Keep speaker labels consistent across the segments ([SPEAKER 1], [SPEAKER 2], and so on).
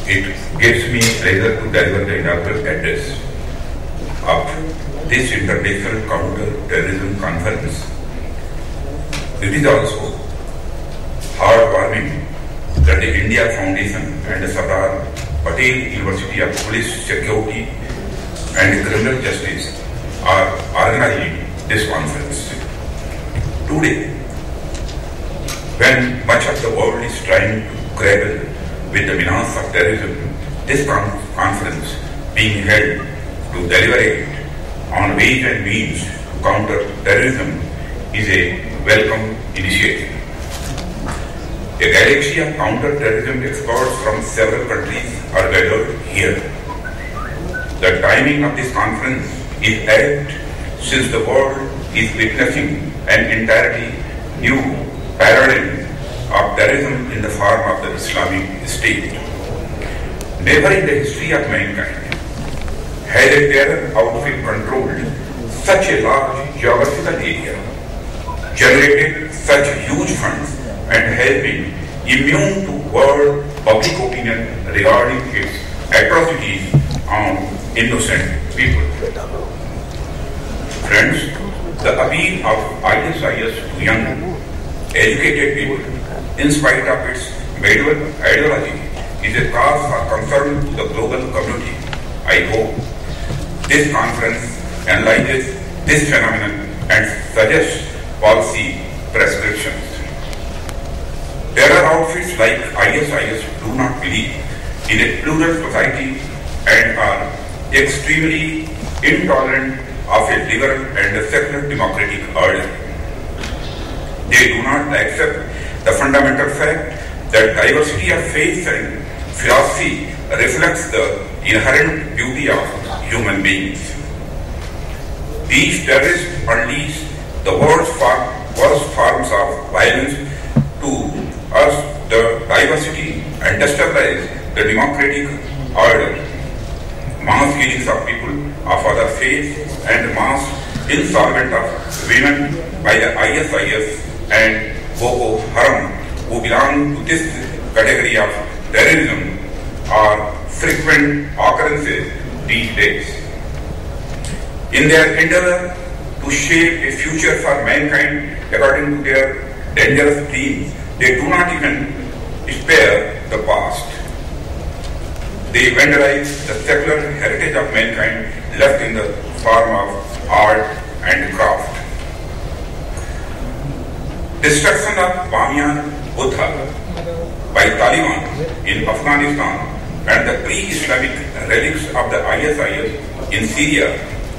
[SPEAKER 1] It gives me pleasure to deliver the inaugural address of this International Counter Terrorism Conference. It is also heartwarming that the India Foundation and the Sardar Patel University of Police Security and Criminal Justice are organizing this conference. Today, when much of the world is trying to grapple with the menace of terrorism, this conference being held to deliberate on ways and means to counter terrorism is a welcome initiative. A galaxy of counter-terrorism experts from several countries are gathered here. The timing of this conference is apt since the world is witnessing an entirely new paradigm of terrorism in the form of the Islamic State. Never in the history of mankind has a terror outfit controlled such a large geographical area, generated such huge funds, and has been immune to world public opinion regarding its atrocities on innocent people. Friends, the appeal of ISIS to young, educated people, in spite of its medieval ideology, is a cause for concern to the global community. I hope this conference analyzes this phenomenon and suggests policy prescriptions. Terror outfits like ISIS do not believe in a plural society and are extremely intolerant of a liberal and a secular democratic order. They do not accept the fundamental fact that diversity of faith and philosophy reflects the inherent beauty of human beings. These terrorists unleash the worst forms of violence to us, the diversity, and destabilize the democratic order. Mass killings of people of other faiths and mass insolvent of women by the ISIS and Boko Haram, who belong to this category of terrorism, are frequent occurrences these days. In their endeavor to shape a future for mankind according to their dangerous dreams, they do not even spare the past. They vandalize the secular heritage of mankind left in the form of art and craft. Destruction of Bamiyan Buddha by Taliban in Afghanistan and the pre-Islamic relics of the ISIS in Syria,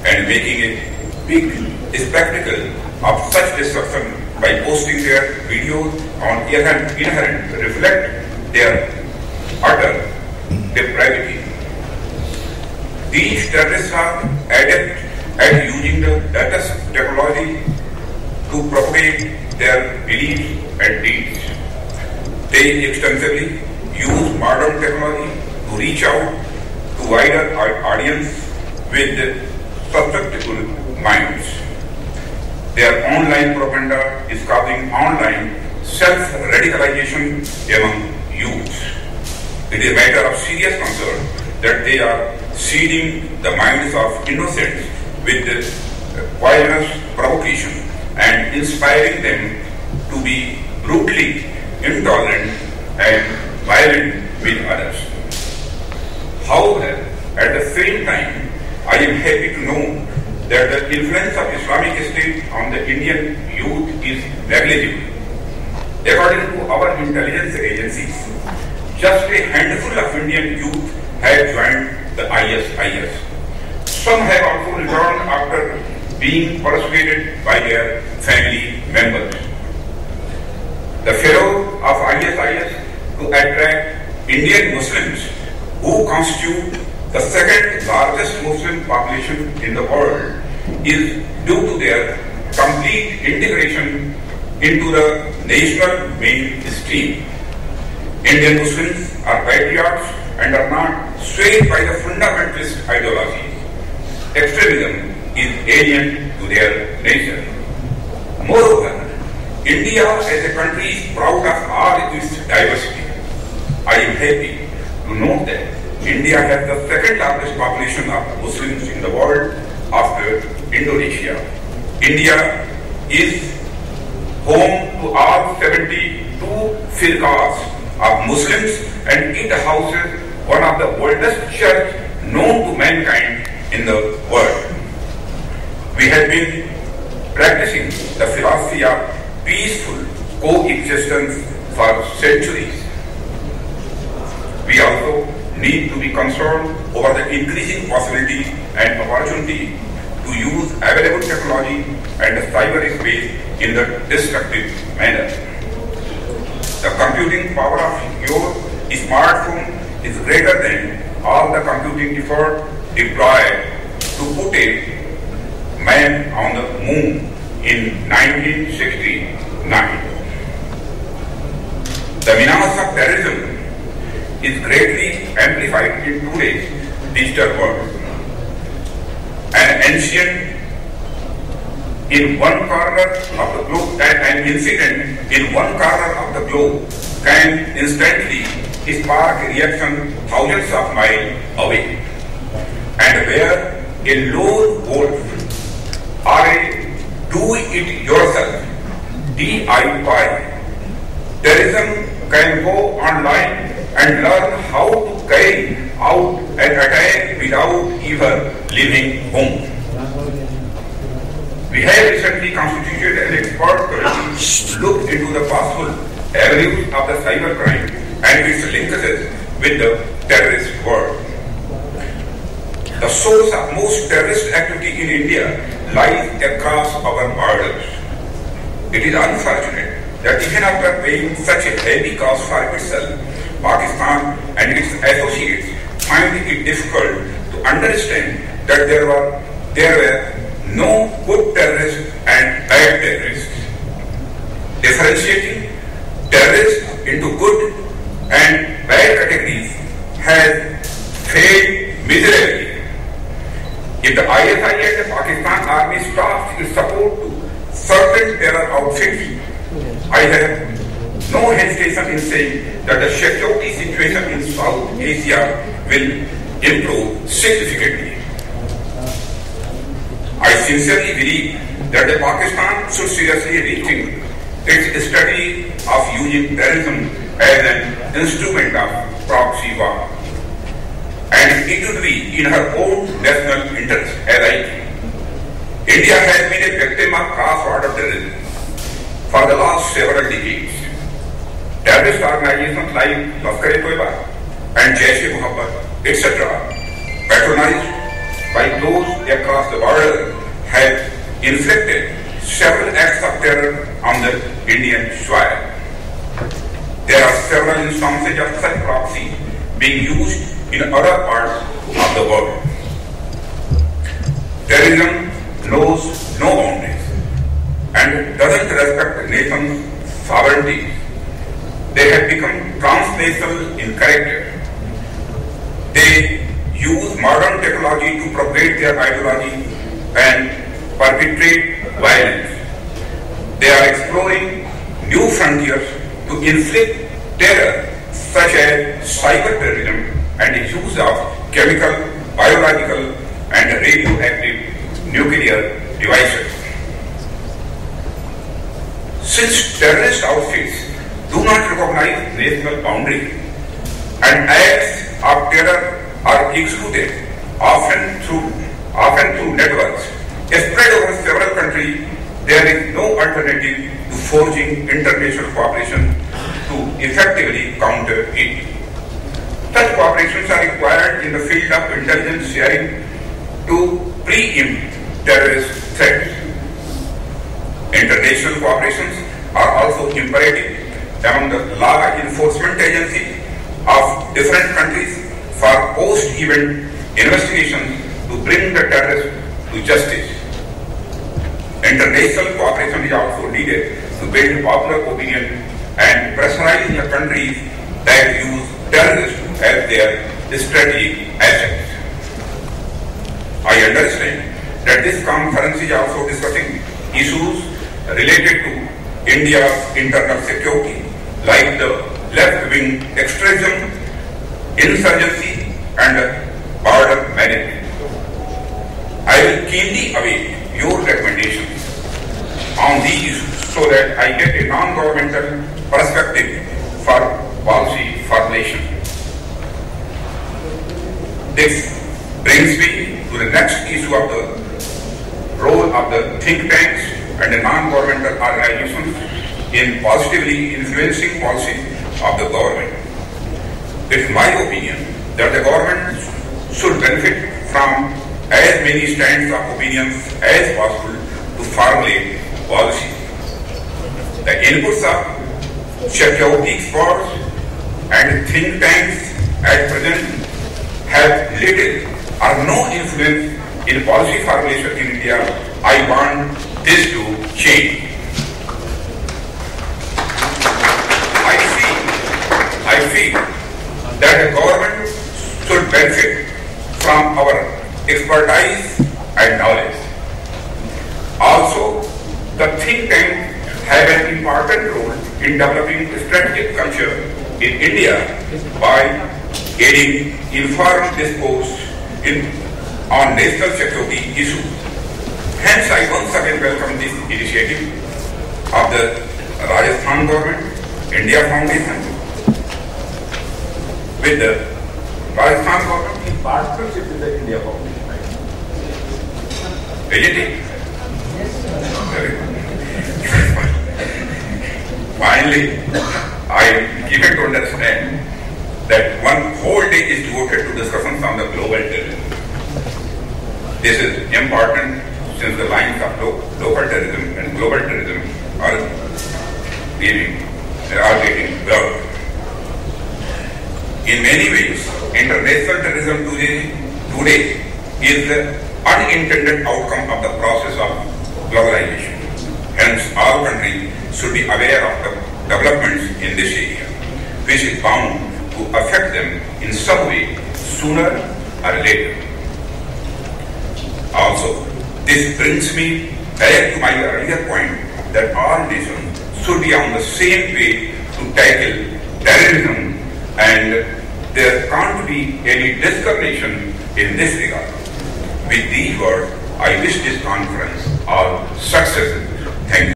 [SPEAKER 1] and making a big spectacle of such destruction by posting their videos on inherent reflect their utter depravity. These terrorists are adept at using the latest technology to propagate their beliefs and deeds. They extensively use modern technology to reach out to wider audience with susceptible minds. Their online propaganda is causing online self-radicalization among youth. It is a matter of serious concern that they are seeding the minds of innocents with poisonous provocation and inspiring them to be brutally intolerant and violent with others. However, at the same time, I am happy to know that the influence of Islamic State on the Indian youth is negligible. According to our intelligence agencies, just a handful of Indian youth have joined the ISIS. Some have also returned after being persuaded by their family members. The furor of ISIS to attract Indian Muslims, who constitute the second largest Muslim population in the world, is due to their complete integration into the national mainstream. Indian Muslims are patriots and are not swayed by the fundamentalist ideology. Extremism is alien to their nature. Moreover, India as a country is proud of all its diversity. I am happy to note that India has the second largest population of Muslims in the world after Indonesia. India is home to all 72 firqas of Muslims, and it houses one of the oldest churches known to mankind in the world. We have been practicing the philosophy of peaceful coexistence for centuries. We also need to be concerned over the increasing possibility and opportunity to use available technology and the cyberspace in the destructive manner. The computing power of your smartphone is greater than all the computing effort deployed to put a man on the moon in 1969. The menace of terrorism is greatly amplified in today's digital world. An incident in one corner of the globe can instantly spark a reaction thousands of miles away. And where a lone wolf or a do-it-yourself DIY terrorism can go online and learn how to carry out an attack without even leaving home. We have recently constituted an expert committee to look into the possible avenues of the cybercrime and its linkages with the terrorist world. The source of most terrorist activity in India lies across our borders. It is unfortunate that even after paying such a heavy cost for itself, Pakistan and its associates find it difficult to understand that there were no good terrorists and bad terrorists. Differentiating terrorists into good and bad categories has failed miserably. If the ISI and the Pakistan Army stops its support to certain terror outfits, I have no hesitation in saying that the security situation in South Asia will improve significantly. I sincerely believe that the Pakistan should seriously rethink its strategy of using terrorism as an instrument of proxy war. And it would be in her own national interest, as I think. India has been a victim of cross-border terrorism for the last several decades. Terrorist organizations like Lashkar-e-Toiba and Jaish-e-Mohammed, etc., patronized by those across the border, have inflicted several acts of terror on the Indian soil. There are several instances of such proxy being used in other parts of the world. Terrorism knows no boundaries and doesn't respect the nation's sovereignty. They have become transnational in character. They use modern technology to propagate their ideology and perpetrate violence. They are exploring new frontiers to inflict terror, such as cyber terrorism and the use of chemical, biological, and radioactive nuclear devices. Since terrorist outfits do not recognize national boundaries and acts of terror are executed often through networks spread over several countries, there is no alternative to forging international cooperation to effectively counter it. Such cooperations are required in the field of intelligence sharing to preempt terrorist threats. International cooperations are also imperative among the law enforcement agencies of different countries for post-event investigations to bring the terrorists to justice. International cooperation is also needed to build popular opinion and pressurize the countries that use terrorists as their strategic assets. I understand that this conference is also discussing issues related to India's internal security, like the left-wing extremism insurgency, and border management. I will keenly await your recommendations on these issues so that I get a non-governmental perspective for policy formulation. This brings me to the next issue of the role of the think tanks and the non-governmental organizations in positively influencing policy of the government. It is my opinion that the government should benefit from as many stands of opinions as possible to formulate policy. The inputs of security experts and think tanks at present have little or no influence in policy formulation in India. I want this to change. I feel that the government should benefit from our expertise and knowledge. Also, the think tank have an important role in developing strategic culture in India by aiding informed discourse on national security issues. Hence, I once again welcome this initiative of the Rajasthan government, India Foundation, with the Rajasthan government in partnership with the India Foundation. Isn't it? Yes, sir. Finally, I am given to understand that one whole day is devoted to discussions on the global terrorism. This is important since the lines of local terrorism and global terrorism are getting blurred. In many ways, international terrorism today is the unintended outcome of the process of globalization. Hence, all countries should be aware of the developments in this area, which is bound to affect them in some way sooner or later. Also, this brings me back to my earlier point that all nations should be on the same way to tackle terrorism, and there can't be any discrimination in this regard. With these words, I wish this conference all success. Thank you.